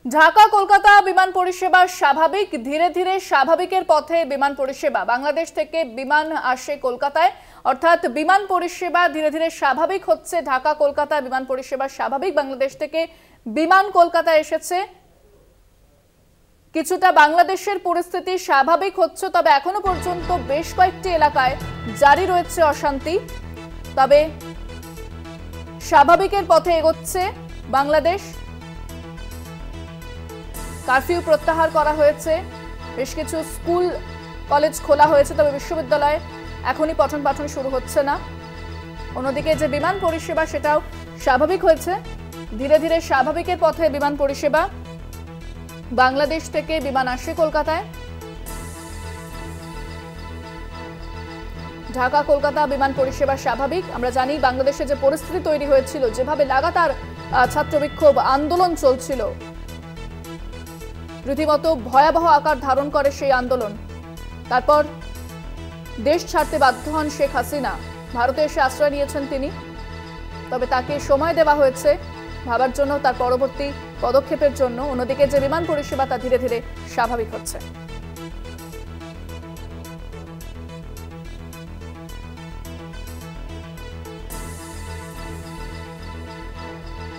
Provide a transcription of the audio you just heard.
ঢাকা কলকাতা বিমান পরিষেবা স্বাভাবিক, ধীরে ধীরে স্বাভাবিকের পথে বিমান পরিষেবা। বাংলাদেশ থেকে বিমান আসে কলকাতায়, অর্থাৎ বিমান পরিষেবা ধীরে ধীরে স্বাভাবিক হচ্ছে। ঢাকা কলকাতা বিমান পরিষেবা স্বাভাবিক, বাংলাদেশ থেকে বিমান কলকাতায় এসেছে। কিছুটা বাংলাদেশের পরিস্থিতি স্বাভাবিক হচ্ছে, তবে এখনো পর্যন্ত বেশ কয়েকটি এলাকায় জারি রয়েছে অশান্তি। তবে স্বাভাবিকের পথে এগোচ্ছে বাংলাদেশ। কারফিউ প্রত্যাহার করা হয়েছে, বেশ কিছু স্কুল কলেজ খোলা হয়েছে, তবে বিশ্ববিদ্যালয়ে এখনই পঠন পাঠন শুরু হচ্ছে না। অন্যদিকে যে বিমান পরিষেবা সেটাও স্বাভাবিক হয়েছে, ধীরে ধীরে স্বাভাবিকের পথে বিমান পরিষেবা। বাংলাদেশ থেকে বিমান আসে কলকাতায়। ঢাকা কলকাতা বিমান পরিষেবা স্বাভাবিক। আমরা জানি বাংলাদেশে যে পরিস্থিতি তৈরি হয়েছিল, যেভাবে লাগাতার ছাত্র বিক্ষোভ আন্দোলন চলছিল, রীতিমতো ভয়াবহ আকার ধারণ করে সেই আন্দোলন। তারপর দেশ ছাড়তে বাধ্য হন শেখ হাসিনা, ভারতে এসে আশ্রয় নিয়েছেন তিনি। তবে তাকে সময় দেওয়া হয়েছে ভাবার জন্য, তার পরবর্তী পদক্ষেপের জন্য। অন্যদিকে যে বিমান পরিষেবা তা ধীরে ধীরে স্বাভাবিক হচ্ছে।